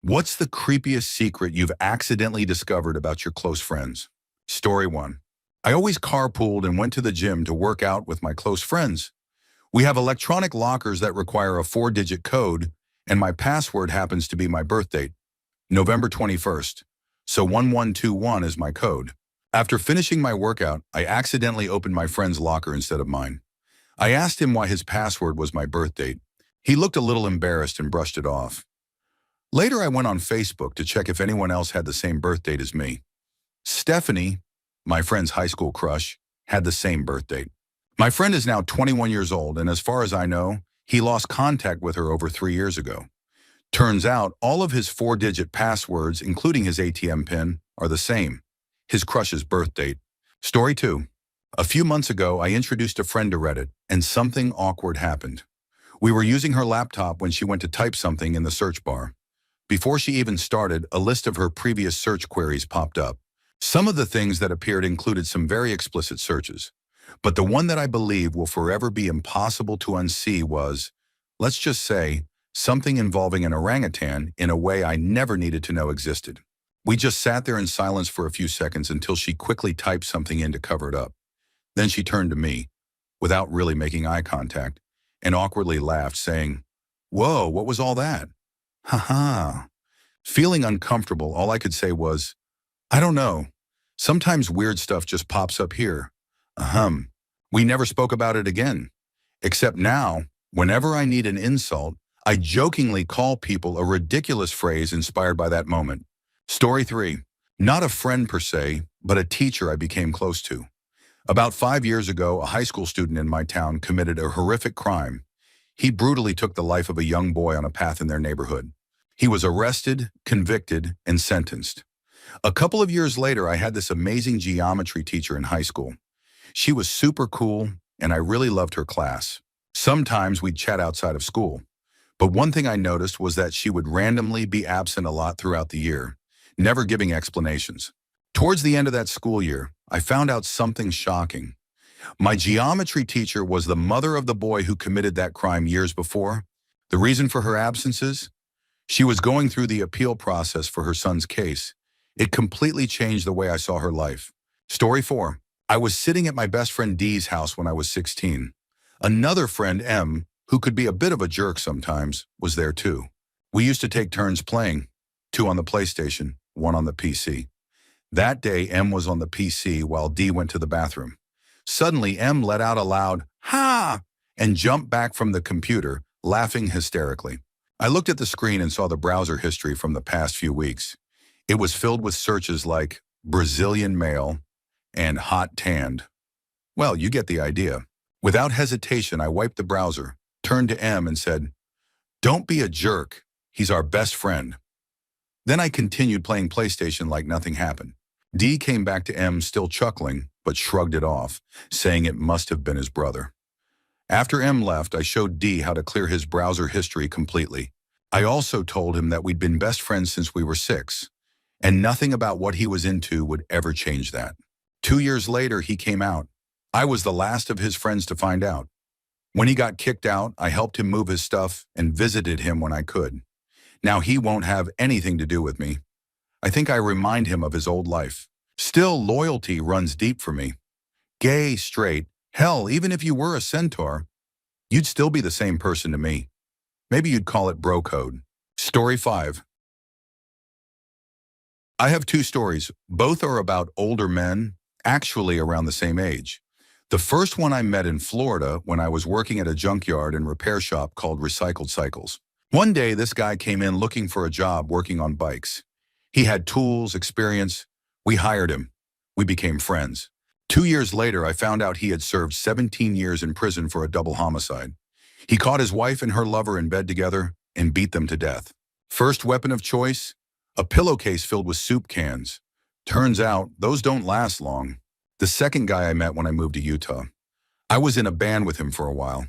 What's the creepiest secret you've accidentally discovered about your close friends? Story 1. I always carpooled and went to the gym to work out with my close friends. We have electronic lockers that require a 4-digit code, and my password happens to be my birth date, November 21st. So 1121 is my code. After finishing my workout, I accidentally opened my friend's locker instead of mine. I asked him why his password was my birth date. He looked a little embarrassed and brushed it off. Later, I went on Facebook to check if anyone else had the same birth date as me. Stephanie, my friend's high school crush, had the same birth date. My friend is now 21 years old, and as far as I know, he lost contact with her over 3 years ago. Turns out, all of his 4-digit passwords, including his ATM PIN, are the same. His crush's birth date. Story 2. A few months ago, I introduced a friend to Reddit, and something awkward happened. We were using her laptop when she went to type something in the search bar. Before she even started, a list of her previous search queries popped up. Some of the things that appeared included some very explicit searches. But the one that I believe will forever be impossible to unsee was, let's just say, something involving an orangutan in a way I never needed to know existed. We just sat there in silence for a few seconds until she quickly typed something in to cover it up. Then she turned to me, without really making eye contact, and awkwardly laughed, saying, "Whoa, what was all that?" Ha. Feeling uncomfortable, all I could say was, "I don't know. Sometimes weird stuff just pops up here." Ahem. We never spoke about it again. Except now, whenever I need an insult, I jokingly call people a ridiculous phrase inspired by that moment. Story 3. Not a friend per se, but a teacher I became close to. About 5 years ago, a high school student in my town committed a horrific crime. He brutally took the life of a young boy on a path in their neighborhood. He was arrested, convicted, and sentenced. A couple of years later, I had this amazing geometry teacher in high school. She was super cool, and I really loved her class. Sometimes we'd chat outside of school. But one thing I noticed was that she would randomly be absent a lot throughout the year, never giving explanations. Towards the end of that school year, I found out something shocking. My geometry teacher was the mother of the boy who committed that crime years before. The reason for her absences? She was going through the appeal process for her son's case. It completely changed the way I saw her life. Story 4. I was sitting at my best friend Dee's house when I was 16. Another friend, M, who could be a bit of a jerk sometimes, was there too. We used to take turns playing, 2 on the PlayStation, 1 on the PC. That day, M was on the PC while D went to the bathroom. Suddenly, M let out a loud, "Ha!" and jumped back from the computer, laughing hysterically. I looked at the screen and saw the browser history from the past few weeks. It was filled with searches like Brazilian male and hot tanned. Well, you get the idea. Without hesitation, I wiped the browser, turned to M and said, "Don't be a jerk. He's our best friend." Then I continued playing PlayStation like nothing happened. D came back to M still chuckling, but shrugged it off, saying it must have been his brother. After M left, I showed D how to clear his browser history completely. I also told him that we'd been best friends since we were 6, and nothing about what he was into would ever change that. 2 years later, he came out. I was the last of his friends to find out. When he got kicked out, I helped him move his stuff and visited him when I could. Now he won't have anything to do with me. I think I remind him of his old life. Still, loyalty runs deep for me. Gay, straight, hell, even if you were a centaur, you'd still be the same person to me. Maybe you'd call it bro code. Story 5. I have 2 stories. Both are about older men, actually around the same age. The first one I met in Florida when I was working at a junkyard and repair shop called Recycled Cycles. One day, this guy came in looking for a job working on bikes. He had tools, experience. We hired him. We became friends. 2 years later, I found out he had served 17 years in prison for a double homicide. He caught his wife and her lover in bed together and beat them to death. First weapon of choice? A pillowcase filled with soup cans. Turns out, those don't last long. The second guy I met when I moved to Utah. I was in a band with him for a while.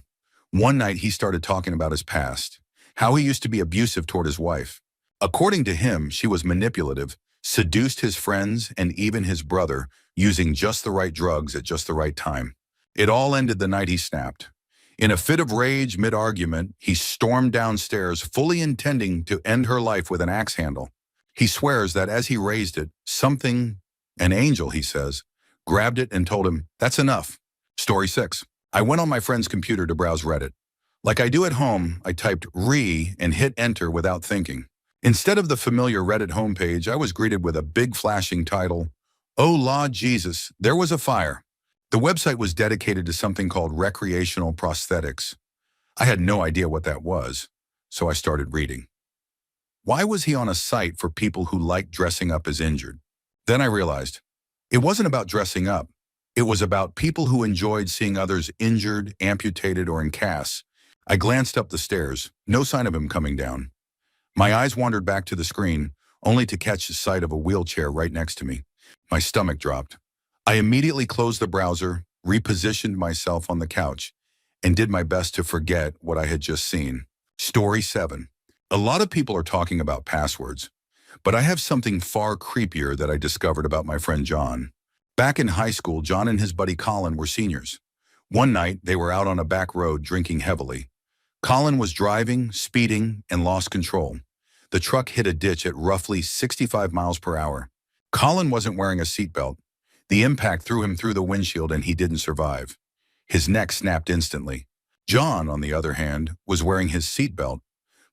One night, he started talking about his past, how he used to be abusive toward his wife. According to him, she was manipulative, seduced his friends and even his brother, using just the right drugs at just the right time. It all ended the night he snapped. In a fit of rage mid-argument, he stormed downstairs, fully intending to end her life with an axe handle. He swears that as he raised it, something, an angel, he says, grabbed it and told him, "That's enough." Story 6. I went on my friend's computer to browse Reddit. Like I do at home, I typed "re" and hit enter without thinking. Instead of the familiar Reddit homepage, I was greeted with a big flashing title, "Oh Lord Jesus, there was a fire." The website was dedicated to something called recreational prosthetics. I had no idea what that was, so I started reading. Why was he on a site for people who liked dressing up as injured? Then I realized it wasn't about dressing up. It was about people who enjoyed seeing others injured, amputated, or in casts. I glanced up the stairs, no sign of him coming down. My eyes wandered back to the screen, only to catch the sight of a wheelchair right next to me. My stomach dropped. I immediately closed the browser, repositioned myself on the couch, and did my best to forget what I had just seen. Story 7. A lot of people are talking about passwords, but I have something far creepier that I discovered about my friend John. Back in high school, John and his buddy Colin were seniors. One night, they were out on a back road drinking heavily. Colin was driving, speeding, and lost control. The truck hit a ditch at roughly 65 miles per hour. Colin wasn't wearing a seatbelt. The impact threw him through the windshield and he didn't survive. His neck snapped instantly. John, on the other hand, was wearing his seatbelt,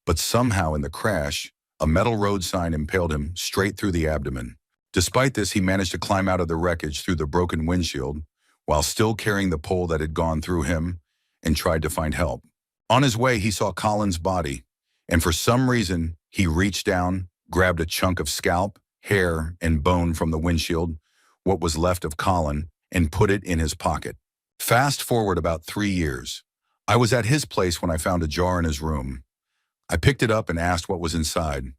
but somehow in the crash, a metal road sign impaled him straight through the abdomen. Despite this, he managed to climb out of the wreckage through the broken windshield while still carrying the pole that had gone through him and tried to find help. On his way, he saw Colin's body, and for some reason, he reached down, grabbed a chunk of scalp, hair, and bone from the windshield, what was left of Colin, and put it in his pocket. Fast forward about 3 years. I was at his place when I found a jar in his room. I picked it up and asked what was inside.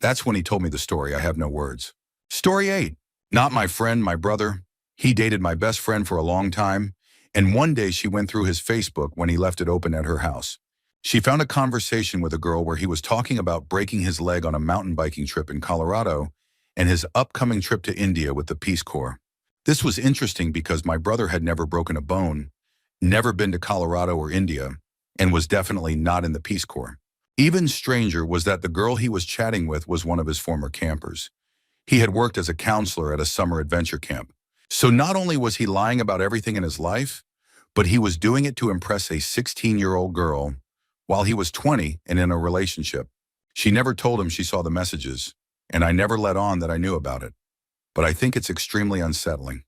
That's when he told me the story. I have no words. Story 8. Not my friend, my brother. He dated my best friend for a long time, and one day she went through his Facebook when he left it open at her house. She found a conversation with a girl where he was talking about breaking his leg on a mountain biking trip in Colorado and his upcoming trip to India with the Peace Corps. This was interesting because my brother had never broken a bone, never been to Colorado or India, and was definitely not in the Peace Corps. Even stranger was that the girl he was chatting with was one of his former campers. He had worked as a counselor at a summer adventure camp. So not only was he lying about everything in his life, but he was doing it to impress a 16-year-old girl while he was 20 and in a relationship. She never told him she saw the messages, and I never let on that I knew about it. But I think it's extremely unsettling.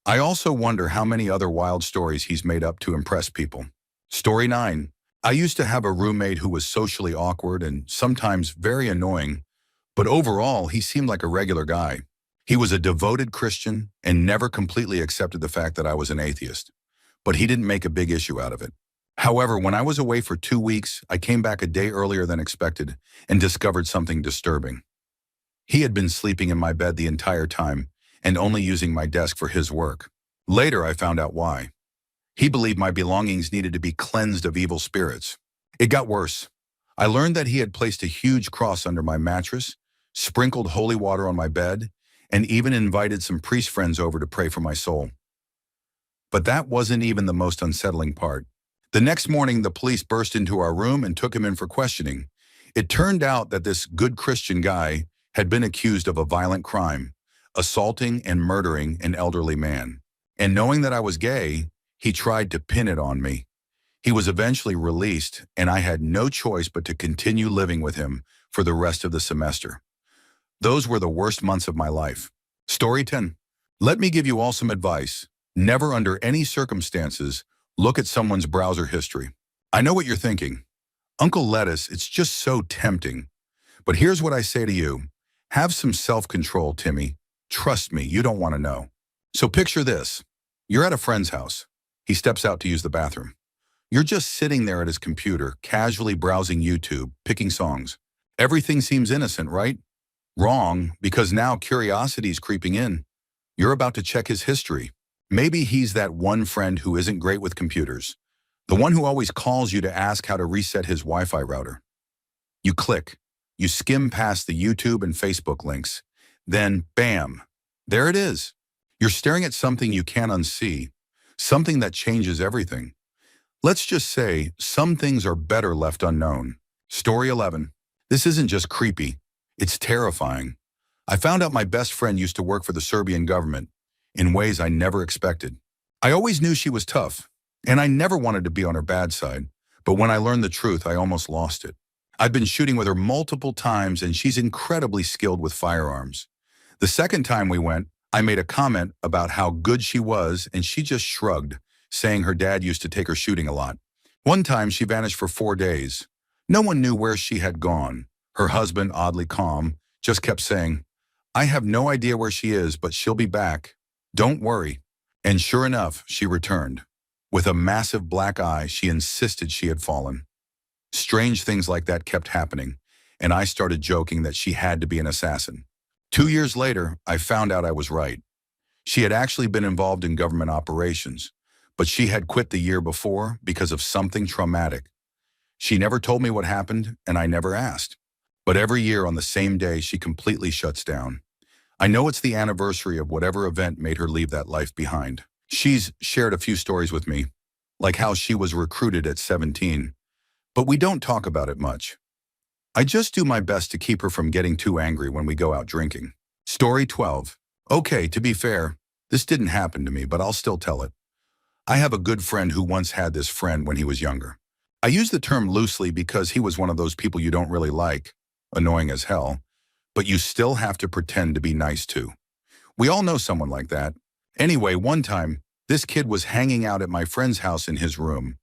I also wonder how many other wild stories he's made up to impress people. Story 9. I used to have a roommate who was socially awkward and sometimes very annoying, but overall he seemed like a regular guy. He was a devoted Christian and never completely accepted the fact that I was an atheist, but he didn't make a big issue out of it. However, when I was away for 2 weeks, I came back a day earlier than expected and discovered something disturbing. He had been sleeping in my bed the entire time and only using my desk for his work. Later, I found out why. He believed my belongings needed to be cleansed of evil spirits. It got worse. I learned that he had placed a huge cross under my mattress, sprinkled holy water on my bed, and even invited some priest friends over to pray for my soul. But that wasn't even the most unsettling part. The next morning, the police burst into our room and took him in for questioning. It turned out that this good Christian guy had been accused of a violent crime, assaulting and murdering an elderly man. And knowing that I was gay, he tried to pin it on me. He was eventually released, and I had no choice but to continue living with him for the rest of the semester. Those were the worst months of my life. Story 10. Let me give you all some advice. Never under any circumstances look at someone's browser history. I know what you're thinking. Uncle Lettuce, it's just so tempting. But here's what I say to you. Have some self-control, Timmy. Trust me, you don't want to know. So picture this. You're at a friend's house. He steps out to use the bathroom. You're just sitting there at his computer, casually browsing YouTube, picking songs. Everything seems innocent, right? Wrong, because now curiosity's creeping in. You're about to check his history. Maybe he's that one friend who isn't great with computers. The one who always calls you to ask how to reset his Wi-Fi router. You click. You skim past the YouTube and Facebook links. Then, bam, there it is. You're staring at something you can't unsee, something that changes everything. Let's just say some things are better left unknown. Story 11. This isn't just creepy, it's terrifying. I found out my best friend used to work for the Serbian government in ways I never expected. I always knew she was tough, and I never wanted to be on her bad side, but when I learned the truth, I almost lost it. I've been shooting with her multiple times, and she's incredibly skilled with firearms. The second time we went, I made a comment about how good she was, and she just shrugged, saying her dad used to take her shooting a lot. One time, she vanished for 4 days. No one knew where she had gone. Her husband, oddly calm, just kept saying, "I have no idea where she is, but she'll be back. Don't worry." And sure enough, she returned. With a massive black eye, she insisted she had fallen. Strange things like that kept happening, and I started joking that she had to be an assassin. 2 years later, I found out I was right. She had actually been involved in government operations, but she had quit the year before because of something traumatic. She never told me what happened, and I never asked. But every year on the same day, she completely shuts down. I know it's the anniversary of whatever event made her leave that life behind. She's shared a few stories with me, like how she was recruited at 17, but we don't talk about it much. I just do my best to keep her from getting too angry when we go out drinking. Story 12. Okay, to be fair, this didn't happen to me, but I'll still tell it. I have a good friend who once had this friend when he was younger. I use the term loosely because he was one of those people you don't really like, annoying as hell, but you still have to pretend to be nice to. We all know someone like that. Anyway, one time, this kid was hanging out at my friend's house in his room.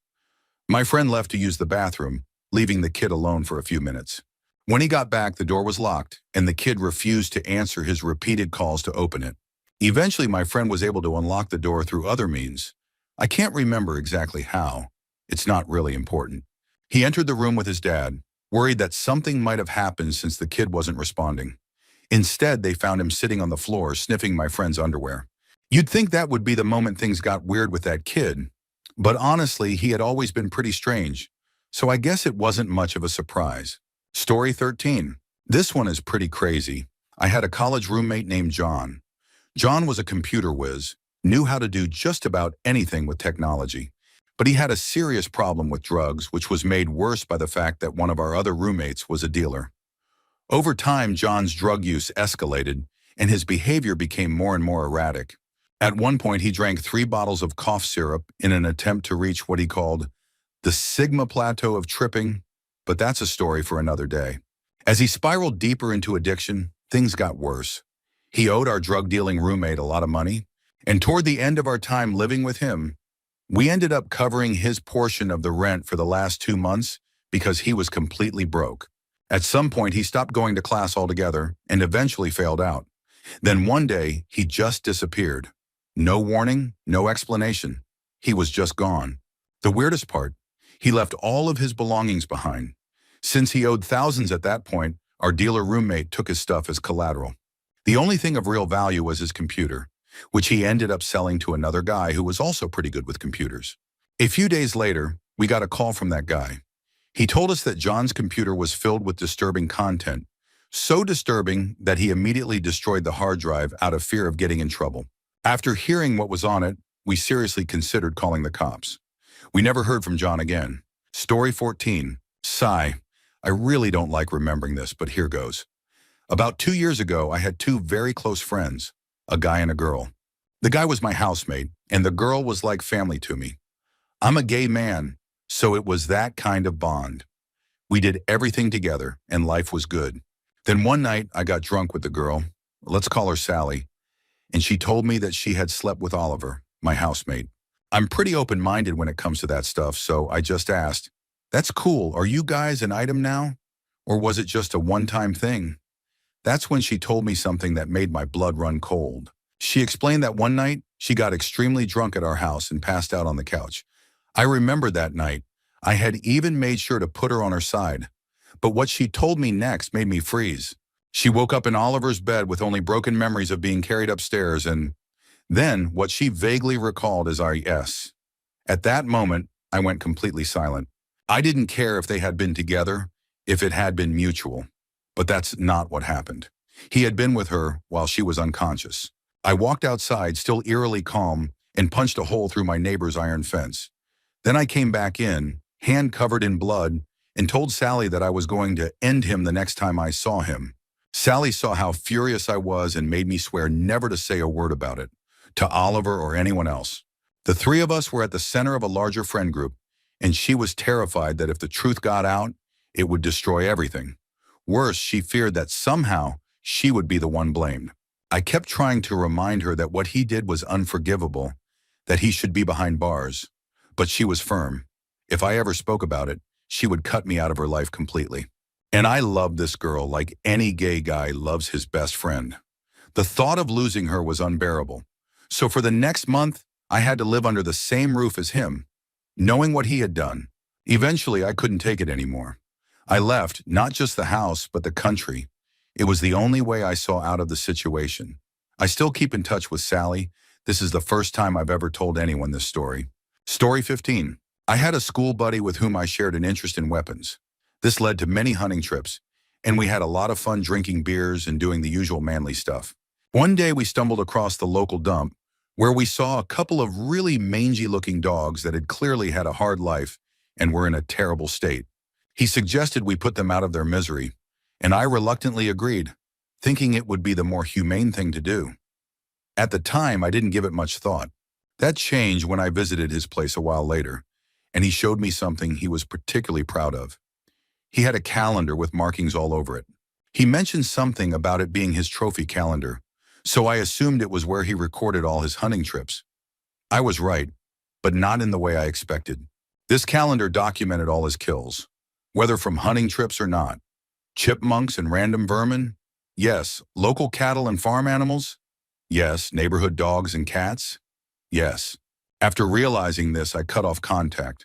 My friend left to use the bathroom, leaving the kid alone for a few minutes. When he got back, the door was locked, and the kid refused to answer his repeated calls to open it. Eventually, my friend was able to unlock the door through other means. I can't remember exactly how. It's not really important. He entered the room with his dad, worried that something might have happened since the kid wasn't responding. Instead, they found him sitting on the floor, sniffing my friend's underwear. You'd think that would be the moment things got weird with that kid, but honestly, he had always been pretty strange, so I guess it wasn't much of a surprise. Story 13. This one is pretty crazy. I had a college roommate named John. John was a computer whiz, knew how to do just about anything with technology, but he had a serious problem with drugs, which was made worse by the fact that one of our other roommates was a dealer. Over time, John's drug use escalated, and his behavior became more and more erratic. At one point, he drank 3 bottles of cough syrup in an attempt to reach what he called the Sigma plateau of tripping, but that's a story for another day. As he spiraled deeper into addiction, things got worse. He owed our drug-dealing roommate a lot of money, and toward the end of our time living with him, we ended up covering his portion of the rent for the last 2 months because he was completely broke. At some point, he stopped going to class altogether and eventually failed out. Then one day, he just disappeared. No warning, no explanation. He was just gone. The weirdest part, he left all of his belongings behind. Since he owed thousands at that point, our dealer roommate took his stuff as collateral. The only thing of real value was his computer, which he ended up selling to another guy who was also pretty good with computers. A few days later, we got a call from that guy. He told us that John's computer was filled with disturbing content, so disturbing that he immediately destroyed the hard drive out of fear of getting in trouble. After hearing what was on it, we seriously considered calling the cops. We never heard from John again. Story 14. Sigh. I really don't like remembering this, but here goes. About 2 years ago, I had 2 very close friends, a guy and a girl. The guy was my housemate, and the girl was like family to me. I'm a gay man, so it was that kind of bond. We did everything together, and life was good. Then one night, I got drunk with the girl, let's call her Sally, and she told me that she had slept with Oliver, my housemate. I'm pretty open-minded when it comes to that stuff, so I just asked, "That's cool, are you guys an item now? Or was it just a one-time thing?" That's when she told me something that made my blood run cold. She explained that one night, she got extremely drunk at our house and passed out on the couch. I remember that night. I had even made sure to put her on her side. But what she told me next made me freeze. She woke up in Oliver's bed with only broken memories of being carried upstairs, and then what she vaguely recalled as our yes. At that moment, I went completely silent. I didn't care if they had been together, if it had been mutual. But that's not what happened. He had been with her while she was unconscious. I walked outside, still eerily calm, and punched a hole through my neighbor's iron fence. Then I came back in, hand covered in blood, and told Sally that I was going to end him the next time I saw him. Sally saw how furious I was and made me swear never to say a word about it, to Oliver or anyone else. The three of us were at the center of a larger friend group, and she was terrified that if the truth got out, it would destroy everything. Worse, she feared that somehow she would be the one blamed. I kept trying to remind her that what he did was unforgivable, that he should be behind bars. But she was firm. If I ever spoke about it, she would cut me out of her life completely. And I loved this girl like any gay guy loves his best friend. The thought of losing her was unbearable. So for the next month, I had to live under the same roof as him, knowing what he had done. Eventually, I couldn't take it anymore. I left, not just the house, but the country. It was the only way I saw out of the situation. I still keep in touch with Sally. This is the first time I've ever told anyone this story. Story 15. I had a school buddy with whom I shared an interest in weapons. This led to many hunting trips, and we had a lot of fun drinking beers and doing the usual manly stuff. One day we stumbled across the local dump where we saw a couple of really mangy-looking dogs that had clearly had a hard life and were in a terrible state. He suggested we put them out of their misery, and I reluctantly agreed, thinking it would be the more humane thing to do. At the time, I didn't give it much thought. That changed when I visited his place a while later, and he showed me something he was particularly proud of. He had a calendar with markings all over it. He mentioned something about it being his trophy calendar, so I assumed it was where he recorded all his hunting trips. I was right, but not in the way I expected. This calendar documented all his kills, whether from hunting trips or not. Chipmunks and random vermin? Yes. Local cattle and farm animals? Yes. Neighborhood dogs and cats? Yes. After realizing this, I cut off contact.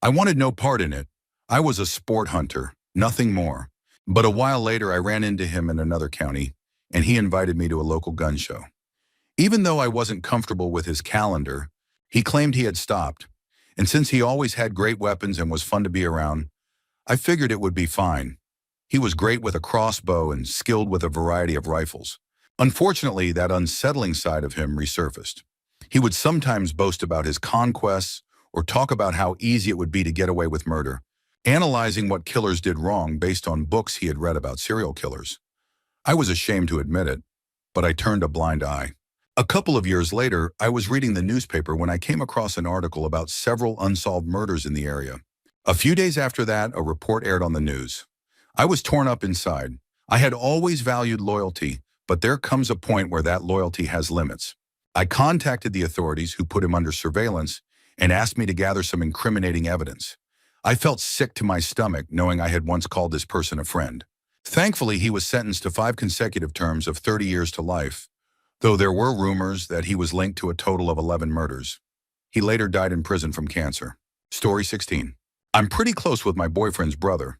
I wanted no part in it. I was a sport hunter, nothing more. But a while later, I ran into him in another county, and he invited me to a local gun show. Even though I wasn't comfortable with his calendar, he claimed he had stopped. And since he always had great weapons and was fun to be around, I figured it would be fine. He was great with a crossbow and skilled with a variety of rifles. Unfortunately, that unsettling side of him resurfaced. He would sometimes boast about his conquests or talk about how easy it would be to get away with murder, analyzing what killers did wrong based on books he had read about serial killers. I was ashamed to admit it, but I turned a blind eye. A couple of years later, I was reading the newspaper when I came across an article about several unsolved murders in the area. A few days after that, a report aired on the news. I was torn up inside. I had always valued loyalty, but there comes a point where that loyalty has limits. I contacted the authorities who put him under surveillance and asked me to gather some incriminating evidence. I felt sick to my stomach knowing I had once called this person a friend. Thankfully, he was sentenced to 5 consecutive terms of 30 years to life, though there were rumors that he was linked to a total of 11 murders. He later died in prison from cancer. Story 16. I'm pretty close with my boyfriend's brother.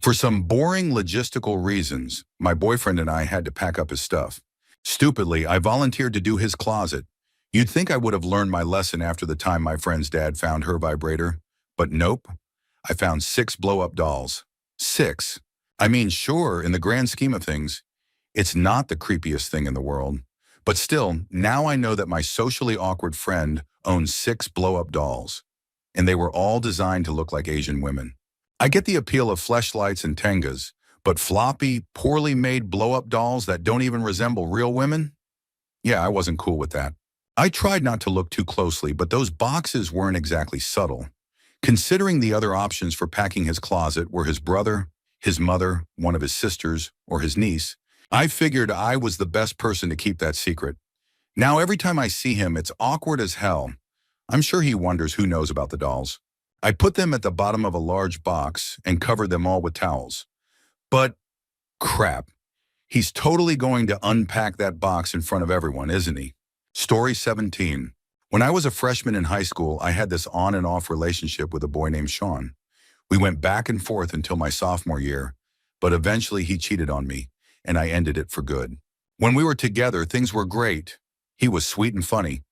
For some boring logistical reasons, my boyfriend and I had to pack up his stuff. Stupidly, I volunteered to do his closet. You'd think I would have learned my lesson after the time my friend's dad found her vibrator, but nope. I found 6 blow-up dolls. 6. I mean, sure, in the grand scheme of things, it's not the creepiest thing in the world. But still, now I know that my socially awkward friend owns 6 blow-up dolls, and they were all designed to look like Asian women. I get the appeal of fleshlights and tengas, but floppy, poorly made blow-up dolls that don't even resemble real women? Yeah, I wasn't cool with that. I tried not to look too closely, but those boxes weren't exactly subtle. Considering the other options for packing his closet were his brother, his mother, one of his sisters, or his niece, I figured I was the best person to keep that secret. Now every time I see him, it's awkward as hell. I'm sure he wonders who knows about the dolls. I put them at the bottom of a large box and covered them all with towels. But crap, he's totally going to unpack that box in front of everyone, isn't he? Story 17. When I was a freshman in high school, I had this on and off relationship with a boy named Sean. We went back and forth until my sophomore year, but eventually he cheated on me, and I ended it for good. When we were together, things were great. He was sweet and funny,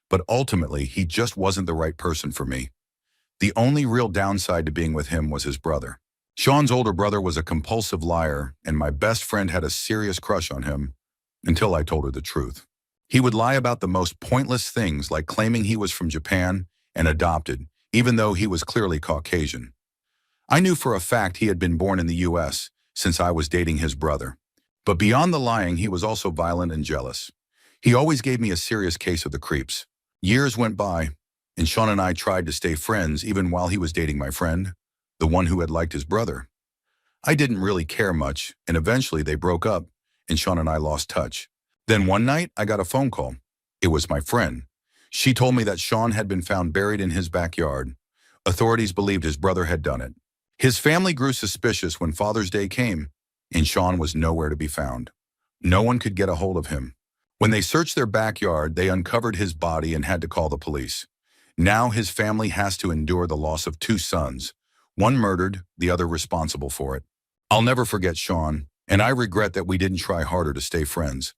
but ultimately, he just wasn't the right person for me. The only real downside to being with him was his brother. Sean's older brother was a compulsive liar, and my best friend had a serious crush on him until I told her the truth. He would lie about the most pointless things, like claiming he was from Japan and adopted, even though he was clearly Caucasian. I knew for a fact he had been born in the US, since I was dating his brother. But beyond the lying, he was also violent and jealous. He always gave me a serious case of the creeps. Years went by, and Sean and I tried to stay friends even while he was dating my friend, the one who had liked his brother. I didn't really care much, and eventually they broke up, and Sean and I lost touch. Then one night, I got a phone call. It was my friend. She told me that Sean had been found buried in his backyard. Authorities believed his brother had done it. His family grew suspicious when Father's Day came, and Sean was nowhere to be found. No one could get a hold of him. When they searched their backyard, they uncovered his body and had to call the police. Now his family has to endure the loss of two sons, one murdered, the other responsible for it. I'll never forget Sean, and I regret that we didn't try harder to stay friends.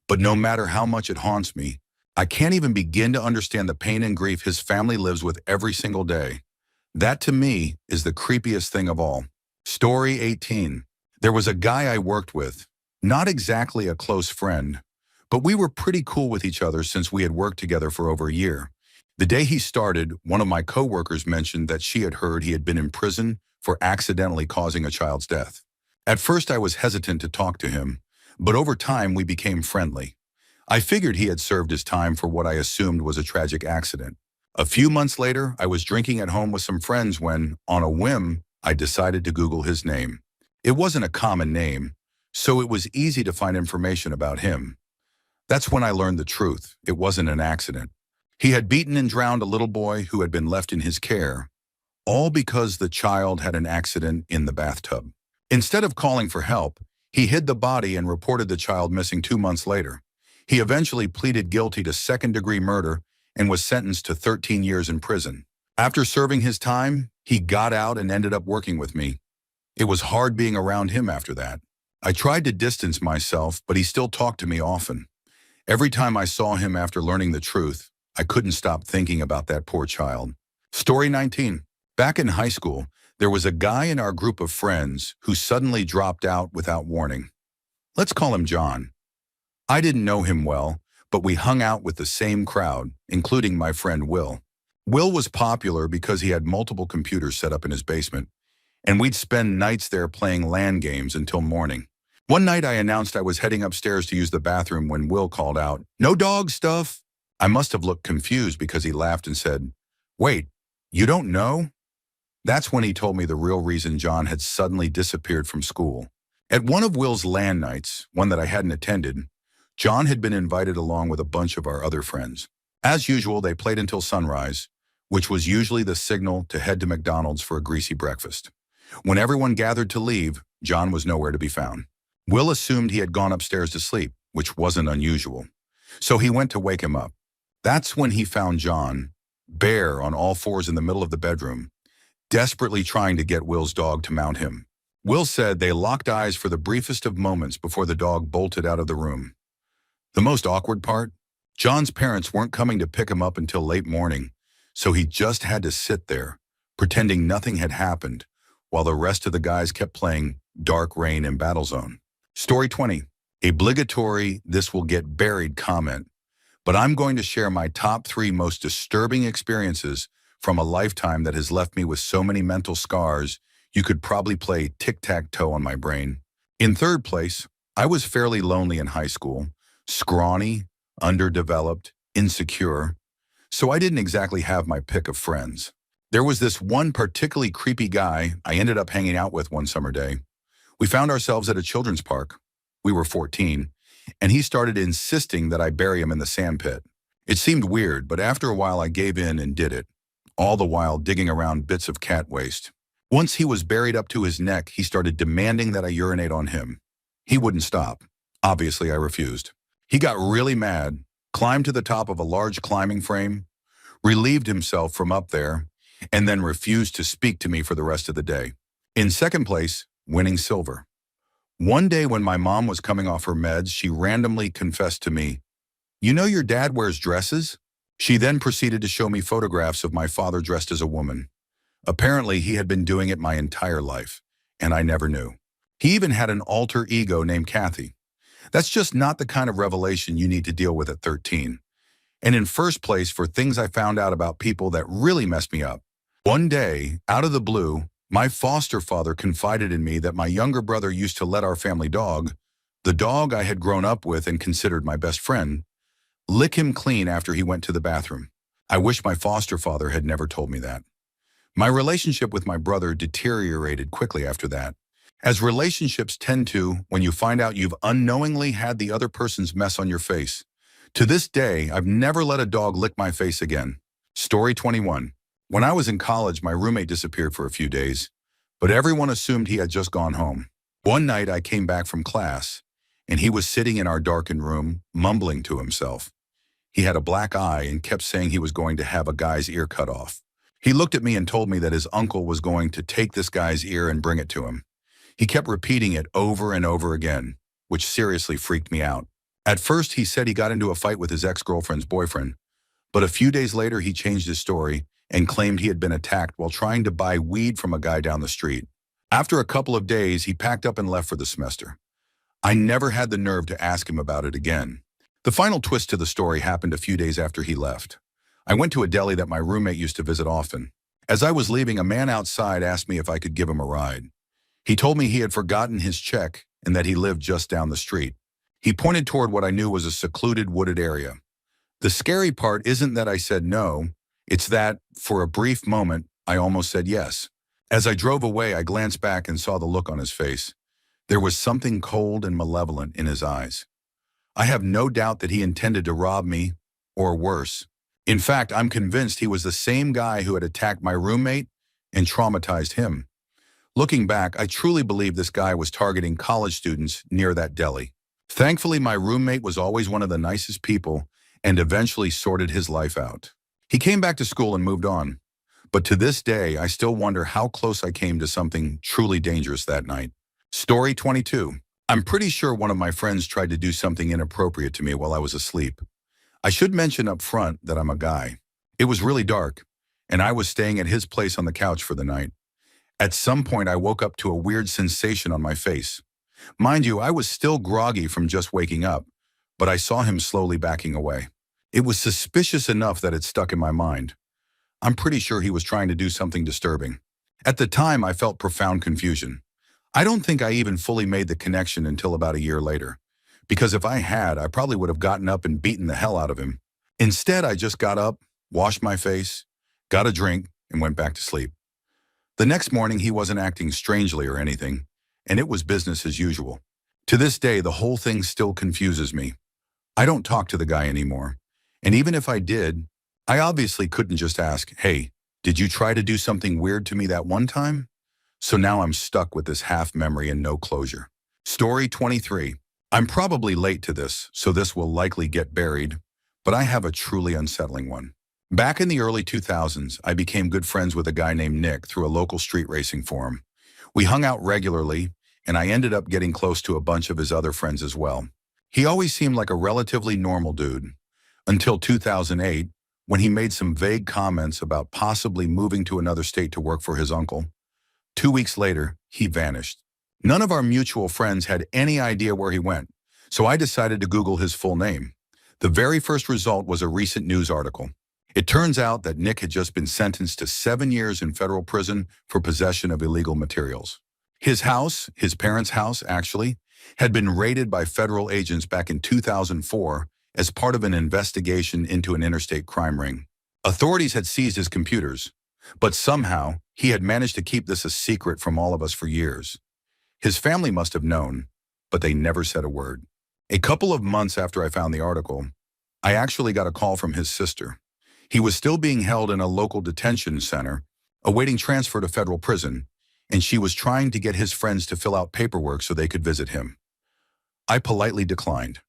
But no matter how much it haunts me, I can't even begin to understand the pain and grief his family lives with every single day. That to me is the creepiest thing of all. Story 18. There was a guy I worked with, not exactly a close friend, but we were pretty cool with each other since we had worked together for over a year. The day he started, one of my coworkers mentioned that she had heard he had been in prison for accidentally causing a child's death. At first I was hesitant to talk to him, but over time we became friendly. I figured he had served his time for what I assumed was a tragic accident. A few months later, I was drinking at home with some friends when, on a whim, I decided to Google his name. It wasn't a common name, so it was easy to find information about him. That's when I learned the truth. It wasn't an accident. He had beaten and drowned a little boy who had been left in his care, all because the child had an accident in the bathtub. Instead of calling for help, he hid the body and reported the child missing 2 months later. He eventually pleaded guilty to second-degree murder and was sentenced to 13 years in prison. After serving his time, he got out and ended up working with me. It was hard being around him after that. I tried to distance myself, but he still talked to me often. Every time I saw him after learning the truth, I couldn't stop thinking about that poor child. Story 19. Back in high school, there was a guy in our group of friends who suddenly dropped out without warning. Let's call him John. I didn't know him well, but we hung out with the same crowd, including my friend Will. Will was popular because he had multiple computers set up in his basement, and we'd spend nights there playing LAN games until morning. One night I announced I was heading upstairs to use the bathroom when Will called out, "No dog stuff." I must have looked confused because he laughed and said, "Wait, you don't know?" That's when he told me the real reason John had suddenly disappeared from school. At one of Will's LAN nights, one that I hadn't attended, John had been invited along with a bunch of our other friends. As usual, they played until sunrise, which was usually the signal to head to McDonald's for a greasy breakfast. When everyone gathered to leave, John was nowhere to be found. Will assumed he had gone upstairs to sleep, which wasn't unusual. So he went to wake him up. That's when he found John, bare on all fours in the middle of the bedroom, desperately trying to get Will's dog to mount him. Will said they locked eyes for the briefest of moments before the dog bolted out of the room. The most awkward part? John's parents weren't coming to pick him up until late morning, so he just had to sit there, pretending nothing had happened, while the rest of the guys kept playing Dark Rain and Battlezone. Story 20. Obligatory "this will get buried" comment, but I'm going to share my top 3 most disturbing experiences from a lifetime that has left me with so many mental scars you could probably play tic-tac-toe on my brain. In third place, I was fairly lonely in high school, scrawny, underdeveloped, insecure, so I didn't exactly have my pick of friends. There was this one particularly creepy guy I ended up hanging out with one summer day. We found ourselves at a children's park. We were 14, and he started insisting that I bury him in the sandpit. It seemed weird, but after a while I gave in and did it, all the while digging around bits of cat waste. Once he was buried up to his neck, he started demanding that I urinate on him. He wouldn't stop. Obviously, I refused. He got really mad, climbed to the top of a large climbing frame, relieved himself from up there, and then refused to speak to me for the rest of the day. In second place, winning silver. One day when my mom was coming off her meds, she randomly confessed to me, "You know your dad wears dresses?" She then proceeded to show me photographs of my father dressed as a woman. Apparently, he had been doing it my entire life, and I never knew. He even had an alter ego named Kathy. That's just not the kind of revelation you need to deal with at 13. And in first place, for things I found out about people that really messed me up, One day, out of the blue, my foster father confided in me that my younger brother used to let our family dog, the dog I had grown up with and considered my best friend, lick him clean after he went to the bathroom. I wish my foster father had never told me that. My relationship with my brother deteriorated quickly after that, as relationships tend to when you find out you've unknowingly had the other person's mess on your face. To this day, I've never let a dog lick my face again. Story 21. When I was in college, my roommate disappeared for a few days, but everyone assumed he had just gone home. One night I came back from class, and he was sitting in our darkened room, mumbling to himself. He had a black eye and kept saying he was going to have a guy's ear cut off. He looked at me and told me that his uncle was going to take this guy's ear and bring it to him. He kept repeating it over and over again, which seriously freaked me out. At first, he said he got into a fight with his ex-girlfriend's boyfriend, but a few days later he changed his story and claimed he had been attacked while trying to buy weed from a guy down the street. After a couple of days, he packed up and left for the semester. I never had the nerve to ask him about it again. The final twist to the story happened a few days after he left. I went to a deli that my roommate used to visit often. As I was leaving, a man outside asked me if I could give him a ride. He told me he had forgotten his check and that he lived just down the street. He pointed toward what I knew was a secluded wooded area. The scary part isn't that I said no, it's that, for a brief moment, I almost said yes. As I drove away, I glanced back and saw the look on his face. There was something cold and malevolent in his eyes. I have no doubt that he intended to rob me, or worse. In fact, I'm convinced he was the same guy who had attacked my roommate and traumatized him. Looking back, I truly believe this guy was targeting college students near that deli. Thankfully, my roommate was always one of the nicest people and eventually sorted his life out. He came back to school and moved on. But to this day, I still wonder how close I came to something truly dangerous that night. Story 22. I'm pretty sure one of my friends tried to do something inappropriate to me while I was asleep. I should mention up front that I'm a guy. It was really dark, and I was staying at his place on the couch for the night. At some point, I woke up to a weird sensation on my face. Mind you, I was still groggy from just waking up, but I saw him slowly backing away. It was suspicious enough that it stuck in my mind. I'm pretty sure he was trying to do something disturbing. At the time, I felt profound confusion. I don't think I even fully made the connection until about a year later, because if I had, I probably would have gotten up and beaten the hell out of him. Instead, I just got up, washed my face, got a drink, and went back to sleep. The next morning, he wasn't acting strangely or anything, and it was business as usual. To this day, the whole thing still confuses me. I don't talk to the guy anymore, and even if I did, I obviously couldn't just ask, "Hey, did you try to do something weird to me that one time?" So now I'm stuck with this half memory and no closure. Story 23. I'm probably late to this, so this will likely get buried, but I have a truly unsettling one. Back in the early 2000s, I became good friends with a guy named Nick through a local street racing forum. We hung out regularly, and I ended up getting close to a bunch of his other friends as well. He always seemed like a relatively normal dude, until 2008, when he made some vague comments about possibly moving to another state to work for his uncle. 2 weeks later, he vanished. None of our mutual friends had any idea where he went, so I decided to Google his full name. The very first result was a recent news article. It turns out that Nick had just been sentenced to 7 years in federal prison for possession of illegal materials. His house, his parents' house actually, had been raided by federal agents back in 2004 as part of an investigation into an interstate crime ring. Authorities had seized his computers, but somehow he had managed to keep this a secret from all of us for years. His family must have known, but they never said a word. A couple of months after I found the article, I actually got a call from his sister. He was still being held in a local detention center, awaiting transfer to federal prison, and she was trying to get his friends to fill out paperwork so they could visit him. I politely declined.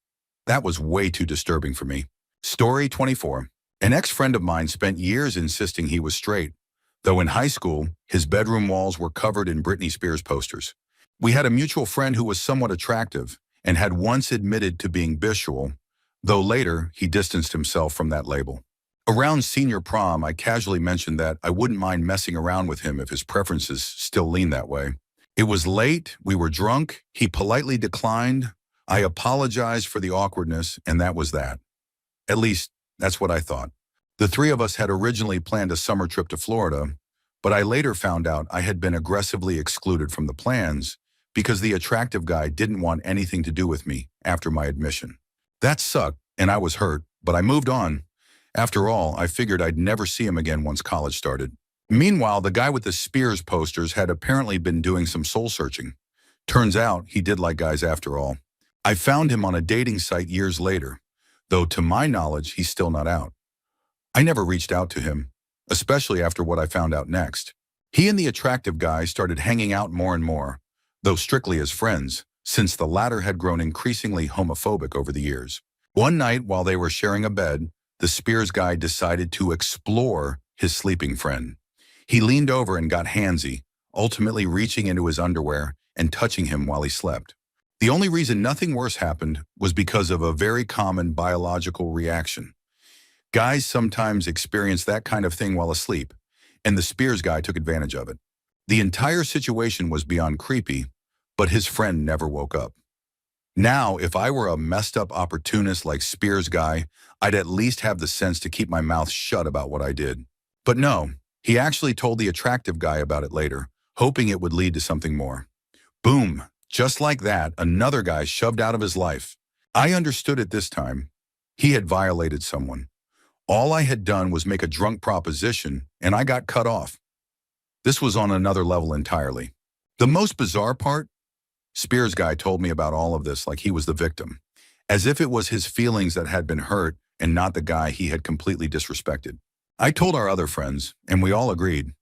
That was way too disturbing for me. Story 24. An ex-friend of mine spent years insisting he was straight, though in high school, his bedroom walls were covered in Britney Spears posters. We had a mutual friend who was somewhat attractive and had once admitted to being bisexual, though later he distanced himself from that label. Around senior prom, I casually mentioned that I wouldn't mind messing around with him if his preferences still leaned that way. It was late, we were drunk, he politely declined, I apologized for the awkwardness, and that was that. At least, that's what I thought. The three of us had originally planned a summer trip to Florida, but I later found out I had been aggressively excluded from the plans because the attractive guy didn't want anything to do with me after my admission. That sucked, and I was hurt, but I moved on. After all, I figured I'd never see him again once college started. Meanwhile, the guy with the Spears posters had apparently been doing some soul-searching. Turns out he did like guys after all. I found him on a dating site years later, though to my knowledge, he's still not out. I never reached out to him, especially after what I found out next. He and the attractive guy started hanging out more and more, though strictly as friends, since the latter had grown increasingly homophobic over the years. One night, while they were sharing a bed, the Spears guy decided to explore his sleeping friend. He leaned over and got handsy, ultimately reaching into his underwear and touching him while he slept. The only reason nothing worse happened was because of a very common biological reaction. Guys sometimes experience that kind of thing while asleep, and the Spears guy took advantage of it. The entire situation was beyond creepy, but his friend never woke up. Now, if I were a messed up opportunist like Spears guy, I'd at least have the sense to keep my mouth shut about what I did. But no, he actually told the attractive guy about it later, hoping it would lead to something more. Boom, just like that, another guy shoved out of his life. I understood it this time. He had violated someone. All I had done was make a drunk proposition, and I got cut off. This was on another level entirely. The most bizarre part? Spears guy told me about all of this like he was the victim, as if it was his feelings that had been hurt and not the guy he had completely disrespected. I told our other friends, and we all agreed.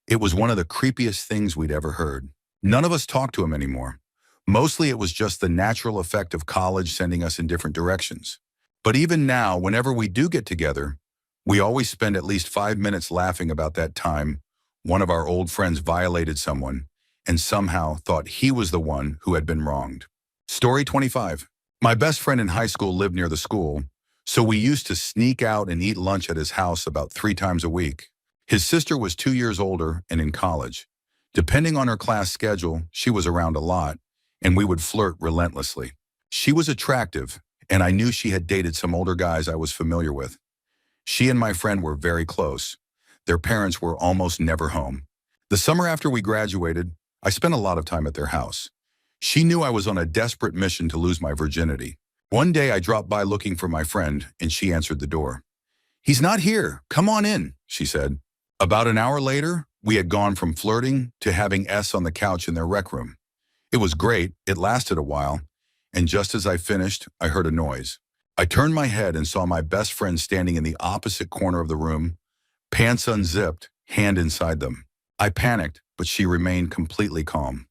It was one of the creepiest things we'd ever heard. None of us talked to him anymore. Mostly it was just the natural effect of college sending us in different directions. But even now, whenever we do get together, we always spend at least 5 minutes laughing about that time one of our old friends violated someone and somehow thought he was the one who had been wronged. Story 25. My best friend in high school lived near the school, so we used to sneak out and eat lunch at his house about 3 times a week. His sister was 2 years older and in college. Depending on her class schedule, she was around a lot, and we would flirt relentlessly. She was attractive, and I knew she had dated some older guys I was familiar with. She and my friend were very close. Their parents were almost never home. The summer after we graduated, I spent a lot of time at their house. She knew I was on a desperate mission to lose my virginity. One day I dropped by looking for my friend, and she answered the door. "He's not here. Come on in," she said. About an hour later, we had gone from flirting to having S on the couch in their rec room. It was great, it lasted a while, and just as I finished, I heard a noise. I turned my head and saw my best friend standing in the opposite corner of the room, pants unzipped, hand inside them. I panicked, but she remained completely calm.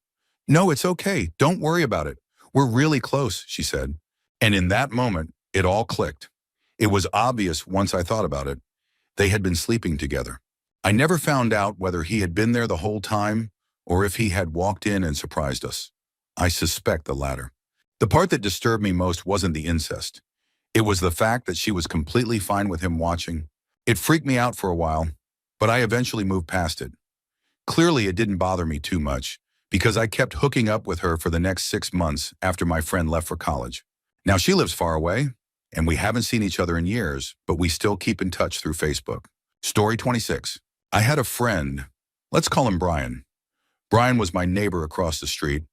"No, it's okay. Don't worry about it. We're really close," she said. And in that moment, it all clicked. It was obvious once I thought about it. They had been sleeping together. I never found out whether he had been there the whole time or if he had walked in and surprised us. I suspect the latter. The part that disturbed me most wasn't the incest. It was the fact that she was completely fine with him watching. It freaked me out for a while, but I eventually moved past it. Clearly, it didn't bother me too much because I kept hooking up with her for the next 6 months after my friend left for college. Now she lives far away, and we haven't seen each other in years, but we still keep in touch through Facebook. Story 26. I had a friend, let's call him Brian. Brian was my neighbor across the street,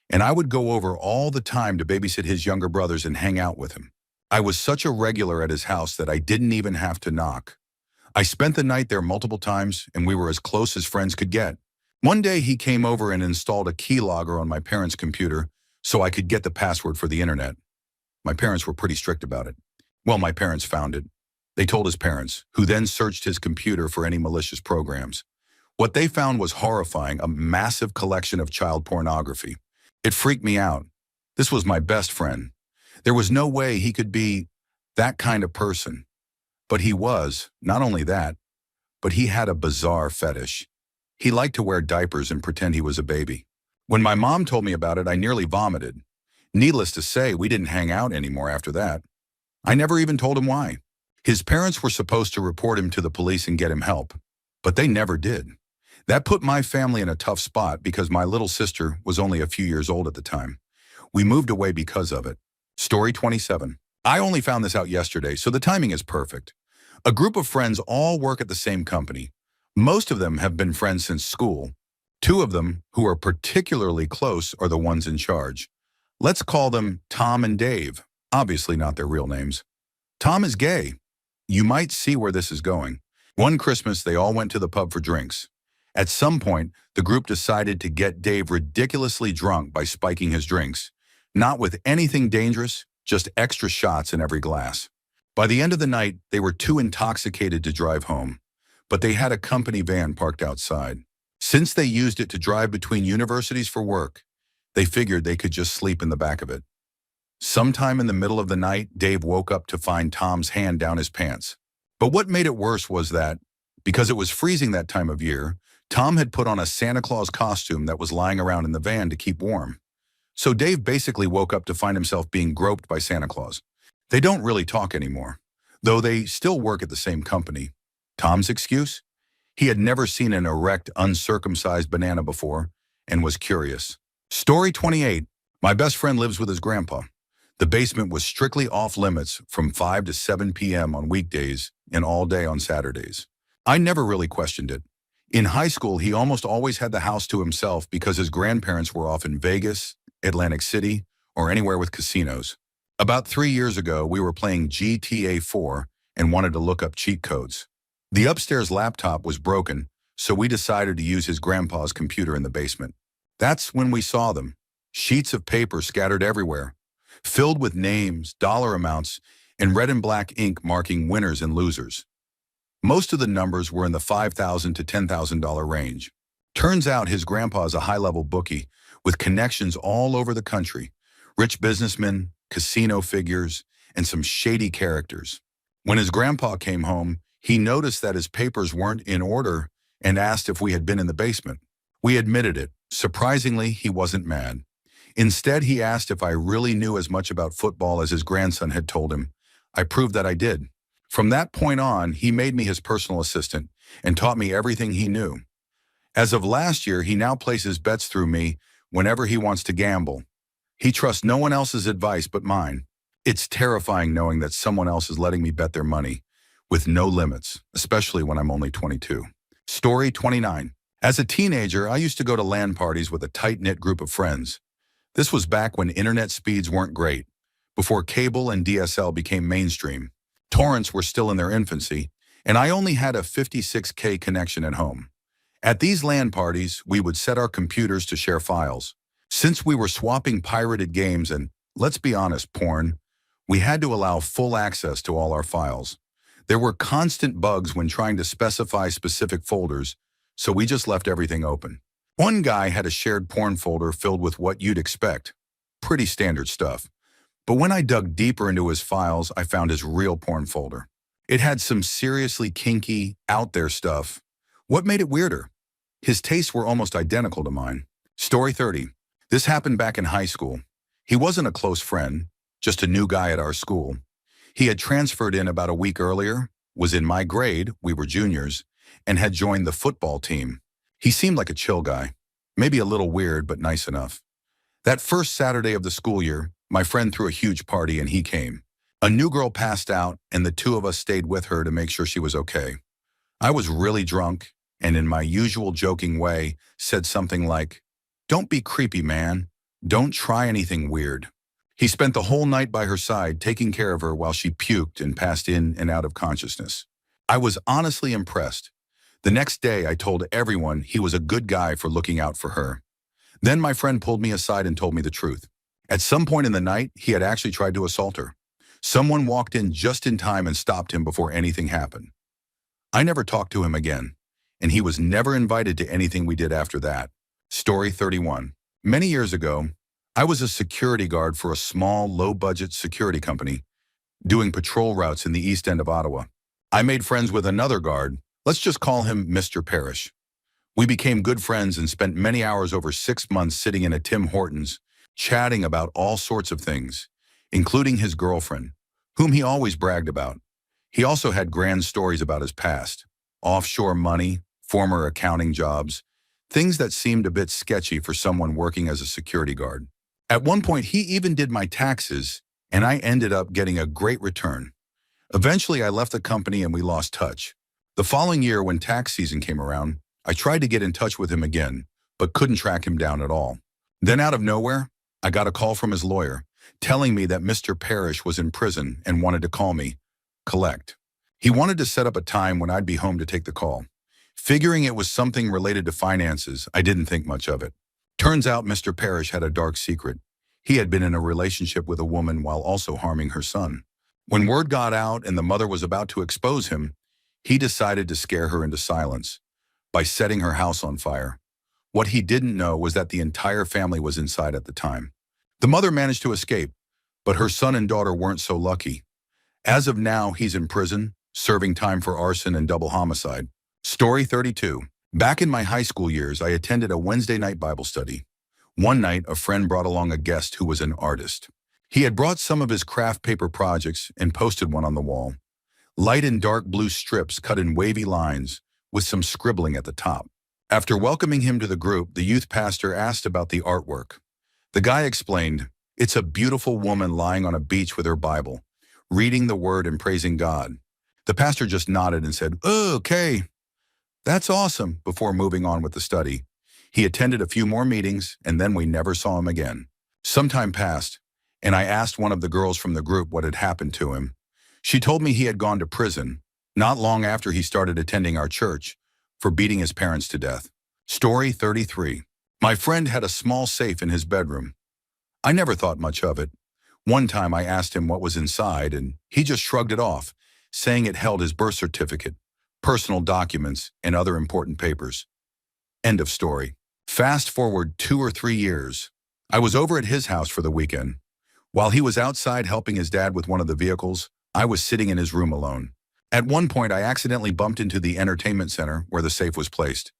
and I would go over all the time to babysit his younger brothers and hang out with him. I was such a regular at his house that I didn't even have to knock. I spent the night there multiple times, and we were as close as friends could get. One day he came over and installed a keylogger on my parents' computer so I could get the password for the internet. My parents were pretty strict about it. Well, my parents found it. They told his parents, who then searched his computer for any malicious programs. What they found was horrifying, a massive collection of child pornography. It freaked me out. This was my best friend. There was no way he could be that kind of person. But he was, not only that, but he had a bizarre fetish. He liked to wear diapers and pretend he was a baby. When my mom told me about it, I nearly vomited. Needless to say, we didn't hang out anymore after that. I never even told him why. His parents were supposed to report him to the police and get him help, but they never did. That put my family in a tough spot because my little sister was only a few years old at the time. We moved away because of it. Story 27. I only found this out yesterday, so the timing is perfect. A group of friends all work at the same company. Most of them have been friends since school. Two of them, who are particularly close, are the ones in charge. Let's call them Tom and Dave. Obviously not their real names. Tom is gay. You might see where this is going. One Christmas, they all went to the pub for drinks. At some point, the group decided to get Dave ridiculously drunk by spiking his drinks. Not with anything dangerous, just extra shots in every glass. By the end of the night, they were too intoxicated to drive home, but they had a company van parked outside. Since they used it to drive between universities for work, they figured they could just sleep in the back of it. Sometime in the middle of the night, Dave woke up to find Tom's hand down his pants. But what made it worse was that, because it was freezing that time of year, Tom had put on a Santa Claus costume that was lying around in the van to keep warm. So Dave basically woke up to find himself being groped by Santa Claus. They don't really talk anymore, though they still work at the same company. Tom's excuse? He had never seen an erect, uncircumcised banana before and was curious. Story 28. My best friend lives with his grandpa. The basement was strictly off limits from 5 to 7 p.m. on weekdays and all day on Saturdays. I never really questioned it. In high school, he almost always had the house to himself because his grandparents were off in Vegas, Atlantic City, or anywhere with casinos. About 3 years ago, we were playing GTA 4 and wanted to look up cheat codes. The upstairs laptop was broken, so we decided to use his grandpa's computer in the basement. That's when we saw them. Sheets of paper scattered everywhere, filled with names, dollar amounts, and red and black ink marking winners and losers. Most of the numbers were in the $5,000 to $10,000 range. Turns out his grandpa is a high-level bookie with connections all over the country, rich businessmen, casino figures, and some shady characters. When his grandpa came home, he noticed that his papers weren't in order and asked if we had been in the basement. We admitted it. Surprisingly, he wasn't mad. Instead, he asked if I really knew as much about football as his grandson had told him. I proved that I did. From that point on, he made me his personal assistant and taught me everything he knew. As of last year, he now places bets through me whenever he wants to gamble. He trusts no one else's advice but mine. It's terrifying knowing that someone else is letting me bet their money with no limits, especially when I'm only 22. Story 29. As a teenager, I used to go to LAN parties with a tight-knit group of friends. This was back when internet speeds weren't great, before cable and DSL became mainstream. Torrents were still in their infancy, and I only had a 56K connection at home. At these LAN parties, we would set our computers to share files. Since we were swapping pirated games and, let's be honest, porn, we had to allow full access to all our files. There were constant bugs when trying to specify specific folders, so we just left everything open. One guy had a shared porn folder filled with what you'd expect. Pretty standard stuff. But when I dug deeper into his files, I found his real porn folder. It had some seriously kinky, out there stuff. What made it weirder? His tastes were almost identical to mine. Story 30. This happened back in high school. He wasn't a close friend, just a new guy at our school. He had transferred in about a week earlier, was in my grade, we were juniors, and had joined the football team. He seemed like a chill guy, maybe a little weird, but nice enough. That first Saturday of the school year, my friend threw a huge party and he came. A new girl passed out and the two of us stayed with her to make sure she was okay. I was really drunk and in my usual joking way said something like, "Don't be creepy, man. Don't try anything weird." He spent the whole night by her side taking care of her while she puked and passed in and out of consciousness. I was honestly impressed. The next day I told everyone he was a good guy for looking out for her. Then my friend pulled me aside and told me the truth. At some point in the night, he had actually tried to assault her. Someone walked in just in time and stopped him before anything happened. I never talked to him again, and he was never invited to anything we did after that. Story 31. Many years ago, I was a security guard for a small, low-budget security company doing patrol routes in the East End of Ottawa. I made friends with another guard. Let's just call him Mr. Parrish. We became good friends and spent many hours over 6 months sitting in a Tim Hortons, chatting about all sorts of things, including his girlfriend, whom he always bragged about. He also had grand stories about his past, offshore money, former accounting jobs, things that seemed a bit sketchy for someone working as a security guard. At one point, he even did my taxes, and I ended up getting a great return. Eventually, I left the company and we lost touch. The following year, when tax season came around, I tried to get in touch with him again, but couldn't track him down at all. Then out of nowhere, I got a call from his lawyer, telling me that Mr. Parrish was in prison and wanted to call me, collect. He wanted to set up a time when I'd be home to take the call. Figuring it was something related to finances, I didn't think much of it. Turns out Mr. Parrish had a dark secret. He had been in a relationship with a woman while also harming her son. When word got out and the mother was about to expose him, he decided to scare her into silence by setting her house on fire. What he didn't know was that the entire family was inside at the time. The mother managed to escape, but her son and daughter weren't so lucky. As of now, he's in prison, serving time for arson and double homicide. Story 32. Back in my high school years, I attended a Wednesday night Bible study. One night, a friend brought along a guest who was an artist. He had brought some of his craft paper projects and posted one on the wall. Light and dark blue strips cut in wavy lines with some scribbling at the top. After welcoming him to the group, the youth pastor asked about the artwork. The guy explained, "It's a beautiful woman lying on a beach with her Bible, reading the word and praising God." The pastor just nodded and said, "Oh, okay, that's awesome," before moving on with the study. He attended a few more meetings, and then we never saw him again. Some time passed, and I asked one of the girls from the group what had happened to him. She told me he had gone to prison, not long after he started attending our church, for beating his parents to death. Story 33. My friend had a small safe in his bedroom. I never thought much of it. One time I asked him what was inside, and he just shrugged it off, saying it held his birth certificate, personal documents, and other important papers. End of story. Fast forward 2 or 3 years. I was over at his house for the weekend. While he was outside helping his dad with one of the vehicles, I was sitting in his room alone. At one point, I accidentally bumped into the entertainment center where the safe was placed.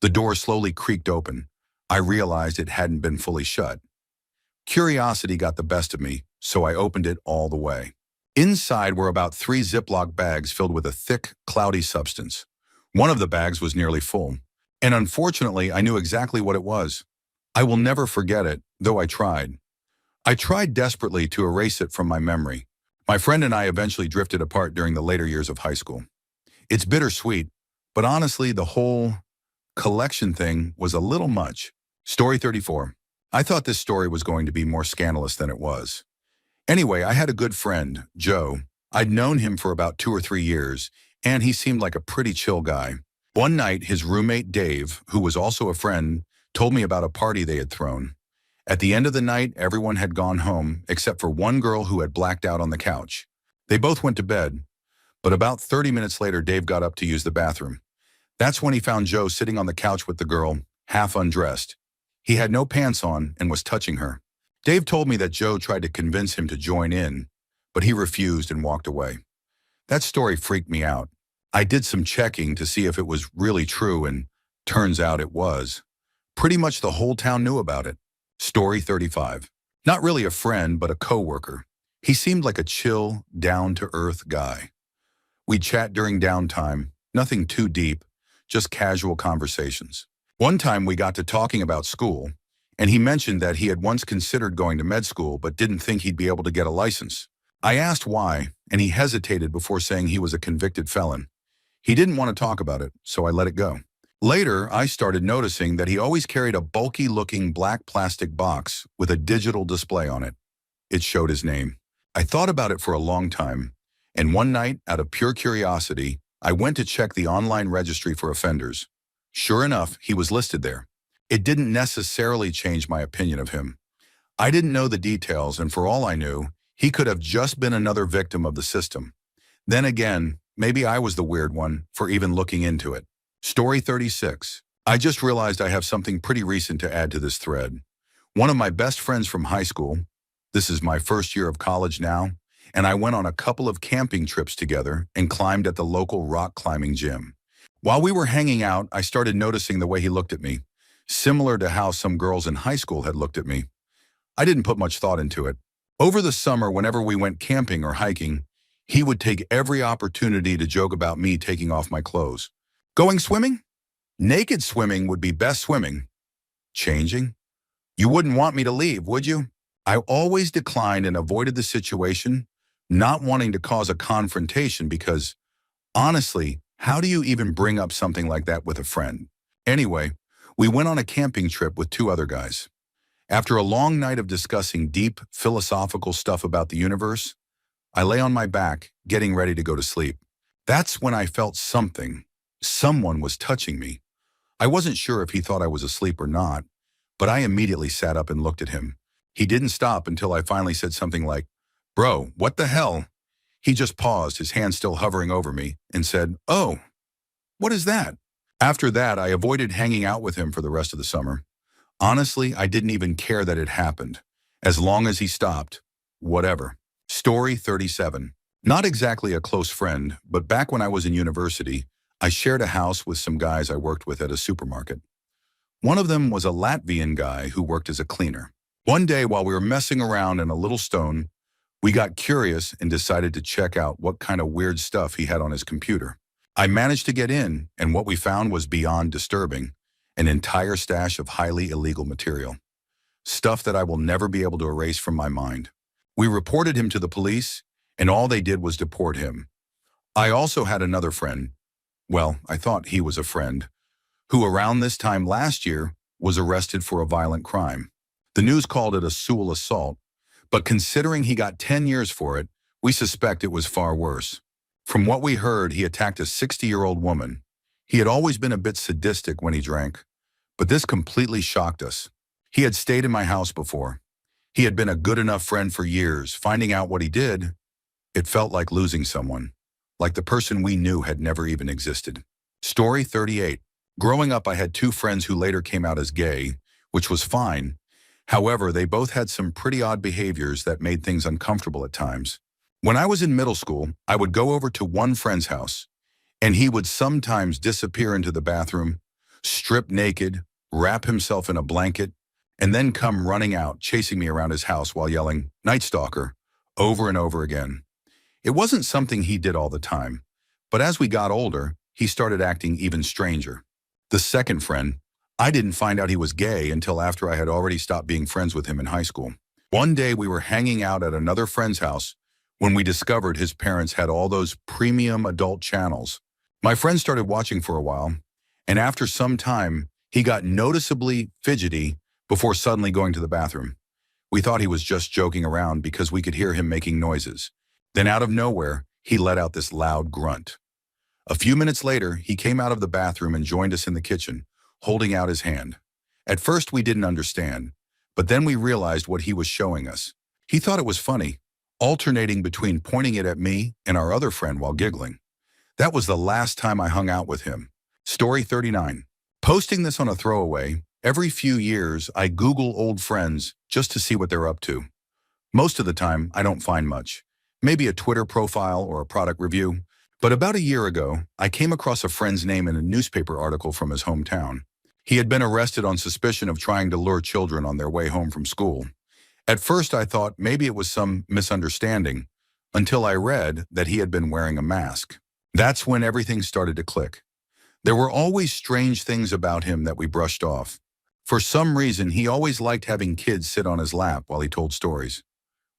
The door slowly creaked open. I realized it hadn't been fully shut. Curiosity got the best of me, so I opened it all the way. Inside were about 3 Ziploc bags filled with a thick, cloudy substance. One of the bags was nearly full, and unfortunately, I knew exactly what it was. I will never forget it, though I tried. I tried desperately to erase it from my memory. My friend and I eventually drifted apart during the later years of high school. It's bittersweet, but honestly, the whole collection thing was a little much. Story 34. I thought this story was going to be more scandalous than it was. Anyway, I had a good friend, Joe. I'd known him for about 2 or 3 years, and he seemed like a pretty chill guy. One night, his roommate, Dave, who was also a friend, told me about a party they had thrown. At the end of the night, everyone had gone home, except for one girl who had blacked out on the couch. They both went to bed, but about 30 minutes later, Dave got up to use the bathroom. That's when he found Joe sitting on the couch with the girl, half undressed. He had no pants on and was touching her. Dave told me that Joe tried to convince him to join in, but he refused and walked away. That story freaked me out. I did some checking to see if it was really true, and turns out it was. Pretty much the whole town knew about it. Story 35. Not really a friend, but a coworker. He seemed like a chill, down-to-earth guy. We'd chat during downtime, nothing too deep, just casual conversations. One time we got to talking about school, and he mentioned that he had once considered going to med school but didn't think he'd be able to get a license. I asked why, and he hesitated before saying he was a convicted felon. He didn't want to talk about it, so I let it go. Later, I started noticing that he always carried a bulky-looking black plastic box with a digital display on it. It showed his name. I thought about it for a long time, and one night, out of pure curiosity, I went to check the online registry for offenders. Sure enough, he was listed there. It didn't necessarily change my opinion of him. I didn't know the details, and for all I knew, he could have just been another victim of the system. Then again, maybe I was the weird one for even looking into it. Story 36. I just realized I have something pretty recent to add to this thread. One of my best friends from high school, this is my first year of college now, and I went on a couple of camping trips together and climbed at the local rock climbing gym. While we were hanging out, I started noticing the way he looked at me, similar to how some girls in high school had looked at me. I didn't put much thought into it. Over the summer, whenever we went camping or hiking, he would take every opportunity to joke about me taking off my clothes. Going swimming? Naked swimming would be best swimming. Changing? You wouldn't want me to leave, would you? I always declined and avoided the situation, not wanting to cause a confrontation because, honestly, How do you even bring up something like that with a friend? Anyway, we went on a camping trip with two other guys. After a long night of discussing deep, philosophical stuff about the universe, I lay on my back, getting ready to go to sleep. That's when I felt something. Someone was touching me. I wasn't sure if he thought I was asleep or not, but I immediately sat up and looked at him. He didn't stop until I finally said something like, "Bro, what the hell?" He just paused, his hand still hovering over me, and said, "Oh, what is that?" After that, I avoided hanging out with him for the rest of the summer. Honestly, I didn't even care that it happened. As long as he stopped, whatever. Story 37. Not exactly a close friend, but back when I was in university, I shared a house with some guys I worked with at a supermarket. One of them was a Latvian guy who worked as a cleaner. One day while we were messing around in a little stone, we got curious and decided to check out what kind of weird stuff he had on his computer. I managed to get in, and what we found was beyond disturbing, an entire stash of highly illegal material. Stuff that I will never be able to erase from my mind. We reported him to the police, and all they did was deport him. I also had another friend, well, I thought he was a friend, who around this time last year was arrested for a violent crime. The news called it a sexual assault, but considering he got 10 years for it, we suspect it was far worse. From what we heard, he attacked a 60-year-old woman. He had always been a bit sadistic when he drank, but this completely shocked us. He had stayed in my house before. He had been a good enough friend for years. Finding out what he did, it felt like losing someone, like the person we knew had never even existed. Story 38. Growing up, I had two friends who later came out as gay, which was fine. However, they both had some pretty odd behaviors that made things uncomfortable at times. When I was in middle school, I would go over to one friend's house, and he would sometimes disappear into the bathroom, strip naked, wrap himself in a blanket, and then come running out, chasing me around his house while yelling, "Night Stalker," over and over again. It wasn't something he did all the time, but as we got older, he started acting even stranger. The second friend, I didn't find out he was gay until after I had already stopped being friends with him in high school. One day we were hanging out at another friend's house when we discovered his parents had all those premium adult channels. My friend started watching for a while, and after some time, he got noticeably fidgety before suddenly going to the bathroom. We thought he was just joking around because we could hear him making noises. Then out of nowhere, he let out this loud grunt. A few minutes later, he came out of the bathroom and joined us in the kitchen, holding out his hand. At first, we didn't understand, but then we realized what he was showing us. He thought it was funny, alternating between pointing it at me and our other friend while giggling. That was the last time I hung out with him. Story 39. Posting this on a throwaway, every few years I Google old friends just to see what they're up to. Most of the time, I don't find much. Maybe a Twitter profile or a product review. But about a year ago, I came across a friend's name in a newspaper article from his hometown. He had been arrested on suspicion of trying to lure children on their way home from school. At first, I thought maybe it was some misunderstanding, until I read that he had been wearing a mask. That's when everything started to click. There were always strange things about him that we brushed off. For some reason, he always liked having kids sit on his lap while he told stories.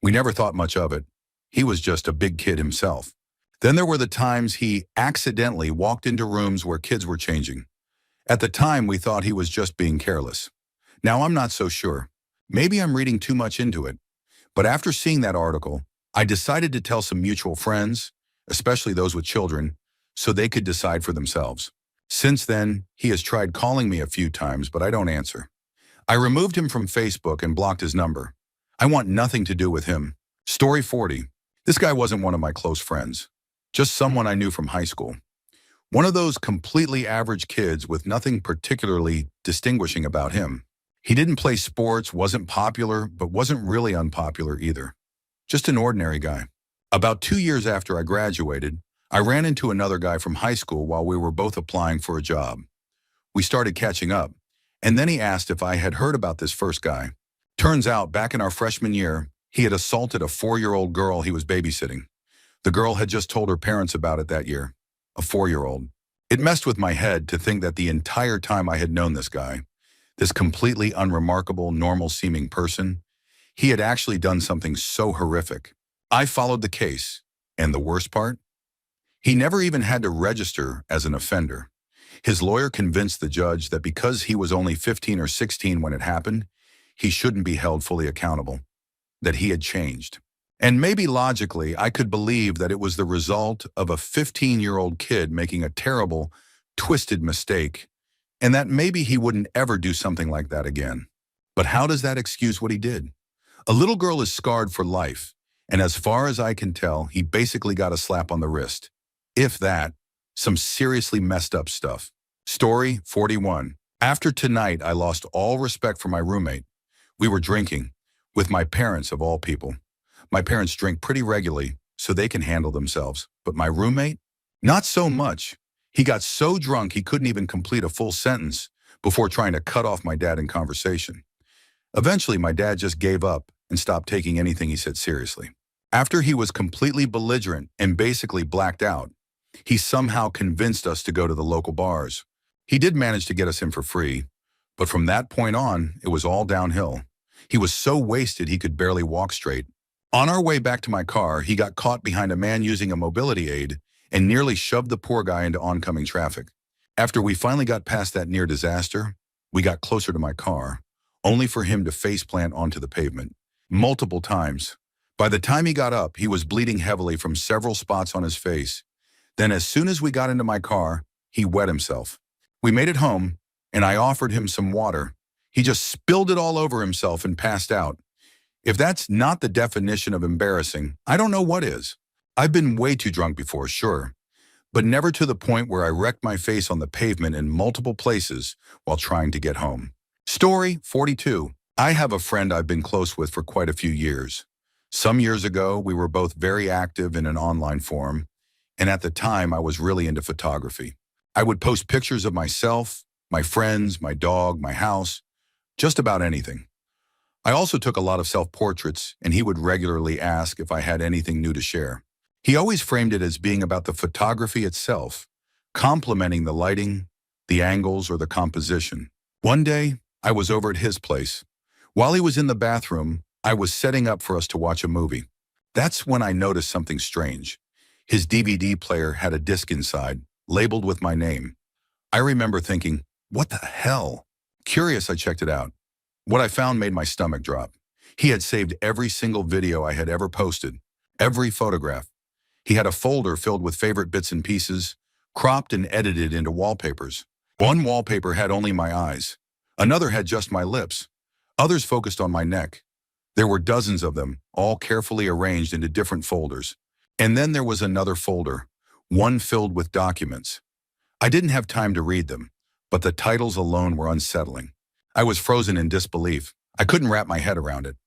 We never thought much of it. He was just a big kid himself. Then there were the times he accidentally walked into rooms where kids were changing. At the time, we thought he was just being careless. Now, I'm not so sure. Maybe I'm reading too much into it. But after seeing that article, I decided to tell some mutual friends, especially those with children, so they could decide for themselves. Since then, he has tried calling me a few times, but I don't answer. I removed him from Facebook and blocked his number. I want nothing to do with him. Story 40. This guy wasn't one of my close friends. Just someone I knew from high school. One of those completely average kids with nothing particularly distinguishing about him. He didn't play sports, wasn't popular, but wasn't really unpopular either. Just an ordinary guy. About 2 years after I graduated, I ran into another guy from high school while we were both applying for a job. We started catching up, and then he asked if I had heard about this first guy. Turns out, back in our freshman year, he had assaulted a 4-year-old girl he was babysitting. The girl had just told her parents about it that year. A 4-year-old. It messed with my head to think that the entire time I had known this guy, this completely unremarkable, normal-seeming person, he had actually done something so horrific. I followed the case, and the worst part? He never even had to register as an offender. His lawyer convinced the judge that because he was only 15 or 16 when it happened, he shouldn't be held fully accountable, that he had changed. And maybe logically, I could believe that it was the result of a 15-year-old kid making a terrible, twisted mistake, and that maybe he wouldn't ever do something like that again. But how does that excuse what he did? A little girl is scarred for life, and as far as I can tell, he basically got a slap on the wrist. If that, some seriously messed up stuff. Story 41. After tonight, I lost all respect for my roommate. We were drinking, with my parents of all people. My parents drink pretty regularly, so they can handle themselves. But my roommate? Not so much. He got so drunk he couldn't even complete a full sentence before trying to cut off my dad in conversation. Eventually, my dad just gave up and stopped taking anything he said seriously. After he was completely belligerent and basically blacked out, he somehow convinced us to go to the local bars. He did manage to get us in for free, but from that point on, it was all downhill. He was so wasted he could barely walk straight. On our way back to my car, he got caught behind a man using a mobility aid and nearly shoved the poor guy into oncoming traffic. After we finally got past that near disaster, we got closer to my car, only for him to faceplant onto the pavement, multiple times. By the time he got up, he was bleeding heavily from several spots on his face. Then as soon as we got into my car, he wet himself. We made it home, and I offered him some water. He just spilled it all over himself and passed out. If that's not the definition of embarrassing, I don't know what is. I've been way too drunk before, sure, but never to the point where I wrecked my face on the pavement in multiple places while trying to get home. Story 42. I have a friend I've been close with for quite a few years. Some years ago, we were both very active in an online forum, and at the time, I was really into photography. I would post pictures of myself, my friends, my dog, my house, just about anything. I also took a lot of self-portraits, and he would regularly ask if I had anything new to share. He always framed it as being about the photography itself, complimenting the lighting, the angles, or the composition. One day, I was over at his place. While he was in the bathroom, I was setting up for us to watch a movie. That's when I noticed something strange. His DVD player had a disc inside, labeled with my name. I remember thinking, what the hell? Curious, I checked it out. What I found made my stomach drop. He had saved every single video I had ever posted, every photograph. He had a folder filled with favorite bits and pieces, cropped and edited into wallpapers. One wallpaper had only my eyes. Another had just my lips. Others focused on my neck. There were dozens of them, all carefully arranged into different folders. And then there was another folder, one filled with documents. I didn't have time to read them, but the titles alone were unsettling. I was frozen in disbelief. I couldn't wrap my head around it.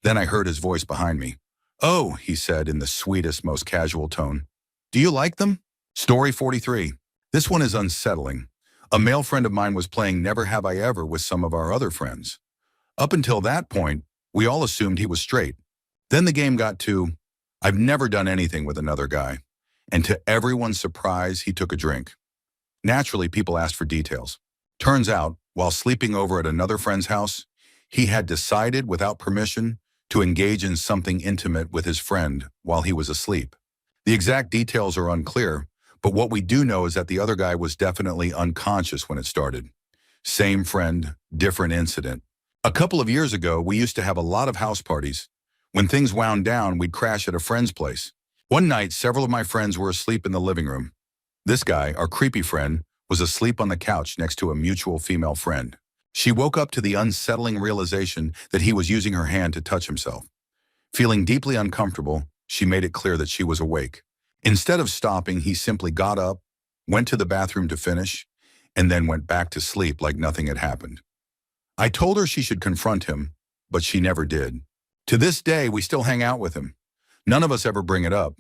Then I heard his voice behind me. "Oh," he said in the sweetest, most casual tone. "Do you like them?" Story 43. This one is unsettling. A male friend of mine was playing Never Have I Ever with some of our other friends. Up until that point, we all assumed he was straight. Then the game got to, I've never done anything with another guy. And to everyone's surprise, he took a drink. Naturally, people asked for details. Turns out, while sleeping over at another friend's house, he had decided without permission to engage in something intimate with his friend while he was asleep. The exact details are unclear, but what we do know is that the other guy was definitely unconscious when it started. Same friend, different incident. A couple of years ago, we used to have a lot of house parties. When things wound down, we'd crash at a friend's place. One night, several of my friends were asleep in the living room. This guy, our creepy friend, was asleep on the couch next to a mutual female friend. She woke up to the unsettling realization that he was using her hand to touch himself. Feeling deeply uncomfortable, she made it clear that she was awake. Instead of stopping, he simply got up, went to the bathroom to finish, and then went back to sleep like nothing had happened. I told her she should confront him, but she never did. To this day, we still hang out with him. None of us ever bring it up.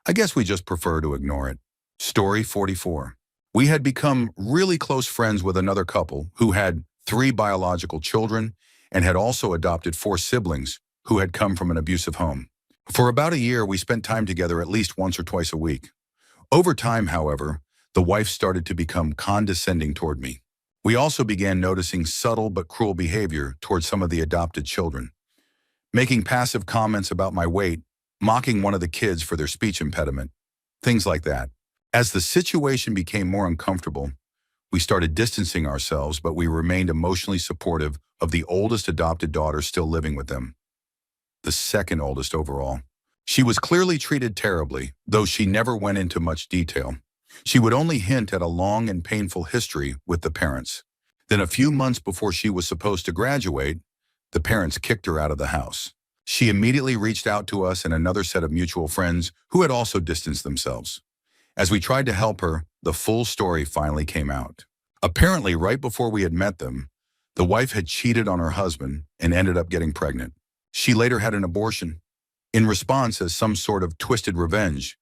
I guess we just prefer to ignore it. Story 44. We had become really close friends with another couple who had 3 biological children and had also adopted 4 siblings who had come from an abusive home. For about a year, we spent time together at least once or twice a week. Over time, however, the wife started to become condescending toward me. We also began noticing subtle but cruel behavior toward some of the adopted children, making passive comments about my weight, mocking one of the kids for their speech impediment, things like that. As the situation became more uncomfortable, we started distancing ourselves, but we remained emotionally supportive of the oldest adopted daughter still living with them, the second oldest overall. She was clearly treated terribly, though she never went into much detail. She would only hint at a long and painful history with the parents. Then a few months before she was supposed to graduate, the parents kicked her out of the house. She immediately reached out to us and another set of mutual friends who had also distanced themselves. As we tried to help her, the full story finally came out. Apparently, right before we had met them, the wife had cheated on her husband and ended up getting pregnant. She later had an abortion. In response, as some sort of twisted revenge,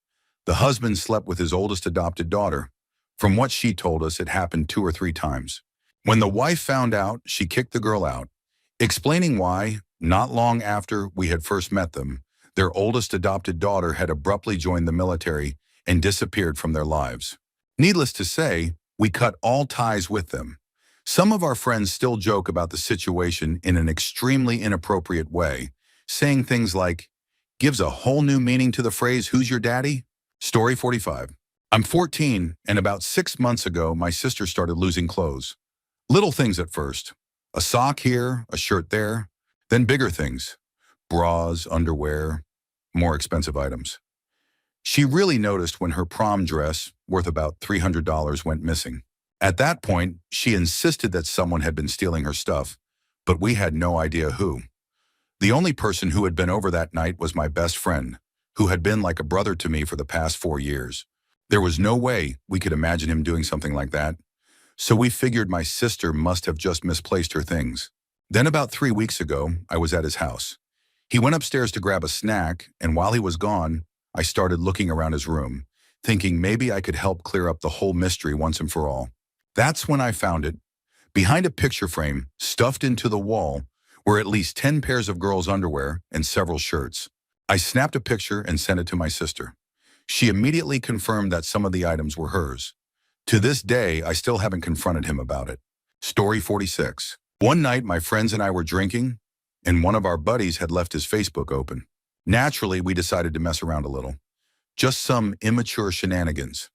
the husband slept with his oldest adopted daughter. From what she told us, it happened 2 or 3 times. When the wife found out, she kicked the girl out, explaining why, not long after we had first met them, their oldest adopted daughter had abruptly joined the military and disappeared from their lives. Needless to say, we cut all ties with them. Some of our friends still joke about the situation in an extremely inappropriate way, saying things like, gives a whole new meaning to the phrase, "Who's your daddy?" Story 45. I'm 14, and about 6 months ago, my sister started losing clothes. Little things at first. A sock here, a shirt there, then bigger things. Bras, underwear, more expensive items. She really noticed when her prom dress, worth about $300, went missing. At that point, she insisted that someone had been stealing her stuff, but we had no idea who. The only person who had been over that night was my best friend, who had been like a brother to me for the past 4 years. There was no way we could imagine him doing something like that, so we figured my sister must have just misplaced her things. Then about 3 weeks ago, I was at his house. He went upstairs to grab a snack, and while he was gone, I started looking around his room, thinking maybe I could help clear up the whole mystery once and for all. That's when I found it. Behind a picture frame, stuffed into the wall, were at least 10 pairs of girls' underwear and several shirts. I snapped a picture and sent it to my sister. She immediately confirmed that some of the items were hers. To this day, I still haven't confronted him about it. Story 46. One night, my friends and I were drinking, and one of our buddies had left his Facebook open. Naturally, we decided to mess around a little. Just some immature shenanigans.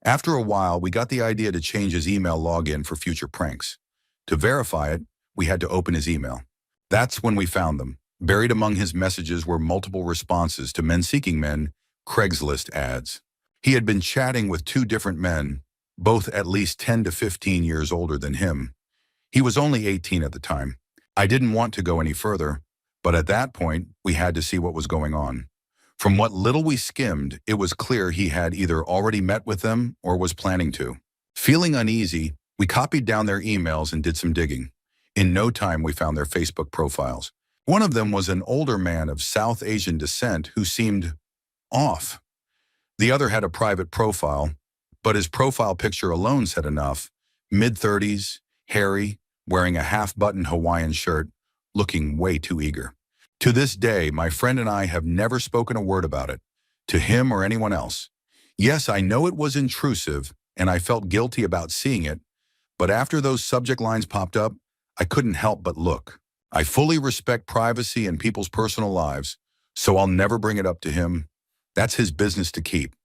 After a while, we got the idea to change his email login for future pranks. To verify it, we had to open his email. That's when we found them. Buried among his messages were multiple responses to men seeking men Craigslist ads. He had been chatting with 2 different men, both at least 10 to 15 years older than him. He was only 18 at the time. I didn't want to go any further, but at that point, we had to see what was going on. From what little we skimmed, it was clear he had either already met with them or was planning to. Feeling uneasy, we copied down their emails and did some digging. In no time, we found their Facebook profiles. One of them was an older man of South Asian descent who seemed off. The other had a private profile, but his profile picture alone said enough. Mid-30s, hairy, wearing a half-button Hawaiian shirt, looking way too eager. To this day, my friend and I have never spoken a word about it, to him or anyone else. Yes, I know it was intrusive, and I felt guilty about seeing it, but after those subject lines popped up, I couldn't help but look. I fully respect privacy and people's personal lives, so I'll never bring it up to him. That's his business to keep.